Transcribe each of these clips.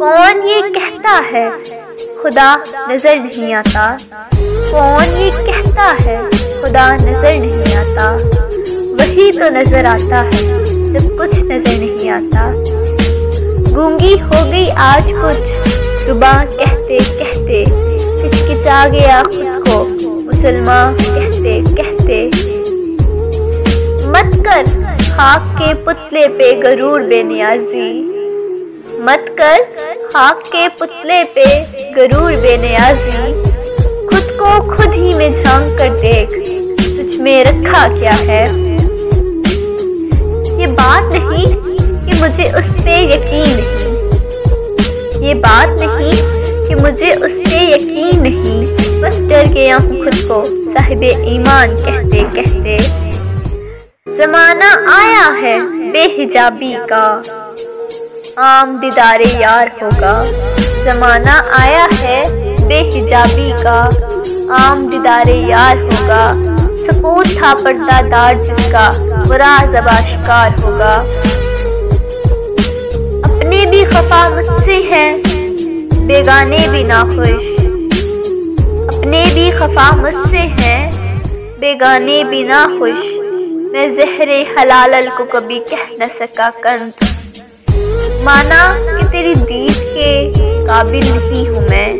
کون یہ کہتا ہے خدا نظر نہیں آتا؟ کون یہ کہتا ہے خدا نظر نہیں آتا؟ وہی تو نظر آتا ہے جب کچھ نظر نہیں آتا۔ گونگی ہو گئی آج کچھ زباں کہتے کہتے، ہچکچا گیا خود کو مسلمان کہتے کہتے۔ مت کر خاک کے پتلے پہ غرور بے نیازی، مت کر خاک کے پتلے پہ غرور بے نیازی۔ خود کو خود ہی میں جھانک کر دیکھ، تجھ میں رکھا کیا ہے۔ یہ بات نہیں کہ مجھے اس پہ یقین نہیں، یہ بات نہیں کہ مجھے اس پہ یقین نہیں، بس ڈر گیا ہوں خود کو صاحب ایمان کہتے کہتے۔ زمانہ آیا ہے بے حجابی کا، عام دیدار یار ہوگا۔ زمانہ آیا ہے بے حجابی کا، عام دیدار یار ہوگا۔ سکوت تھا پردہ دار جس کا، وہ راز اب آشکار ہوگا۔ اپنے بھی خفا مجھ سے ہیں، بیگانے بھی ناخوش۔ اپنے بھی خفا مجھ سے ہیں، بیگانے بھی ناخوش۔ میں زہر حلال کو کبھی کہہ نہ سکا کنت، مانا کہ تیری دید کے قابل نہیں ہوں میں،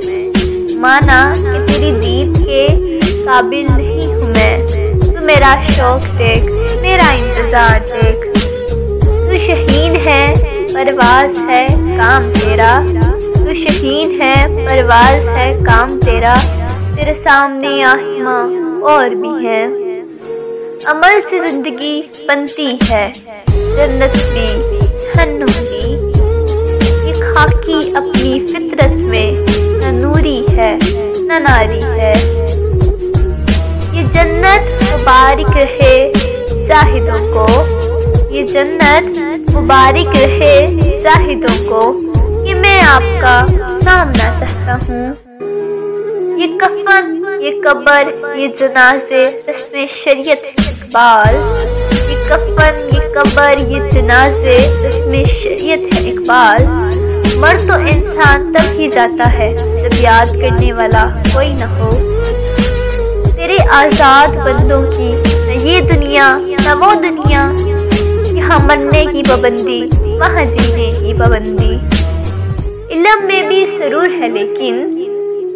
مانا کہ تیری دید کے قابل نہیں ہوں میں۔ تو میرا شوق دیکھ، میرا انتظار دیکھ، تو شہین ہے پرواز ہے کام تیرا، تو شہین ہے پرواز ہے کام تیرا۔ تیرے سامنے آسماں اور بھی ہے، عمل سے زندگی بنتی ہے، جنت بھی جہنم بھی۔ یہ خاکی اپنی فطرت میں نہ نوری ہے نہ ناری ہے۔ یہ جنت مبارک رہے زاہدوں کو، یہ جنت مبارک رہے زاہدوں کو۔ کہ میں آپ کا سامنا چاہتا ہوں، یہ کفن یہ قبر یہ جنازے رسم شریعت ہے اقبال۔ یہ کفن یہ قبر یہ جنازے رسم شریعت ہے اقبال۔ مر تو انسان تب ہی جاتا ہے جب یاد کرنے والا کوئی نہ ہو۔ تیرے آزاد بندوں کی نہ یہ دنیا نہ وہ دنیا، یہاں مرنے کی پابندی وہاں جینے کی پابندی۔ علم میں بھی سرور ہے لیکن،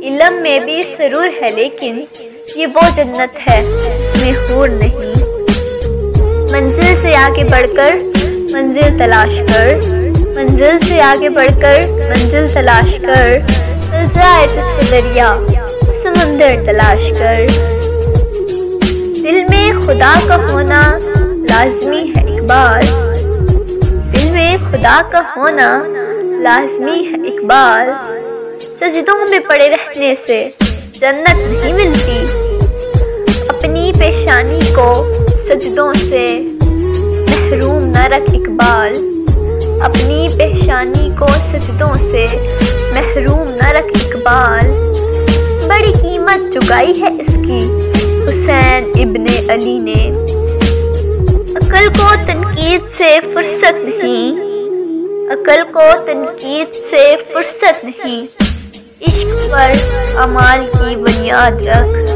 علم میں بھی سرور ہے لیکن، یہ وہ جنت ہے جس میں حور نہیں۔ منزل سے آگے بڑھ کر منزل تلاش کر، منزل سے آگے بڑھ کر منزل تلاش کر۔ مل جائے تجھے دریا سمندر تلاش کر۔ دل میں خدا کا ہونا لازمی ہے اقبال، دل میں خدا کا ہونا لازمی ہے اقبال۔ سجدوں میں پڑے رہنے سے جنت نہیں ملتی، اپنی پیشانی کو سجدوں سے محروم نہ رکھ اقبال، اپنی پیشانی کو سجدوں سے محروم نہ رکھ اقبال۔ بڑی قیمت چکائی ہے اس کی حسین ابن علی نے، عقل کو تنقید سے فرصت نہیں، عقل کو تنقید سے فرصت نہیں۔ عشق پر اعمال کی بنیاد رکھ،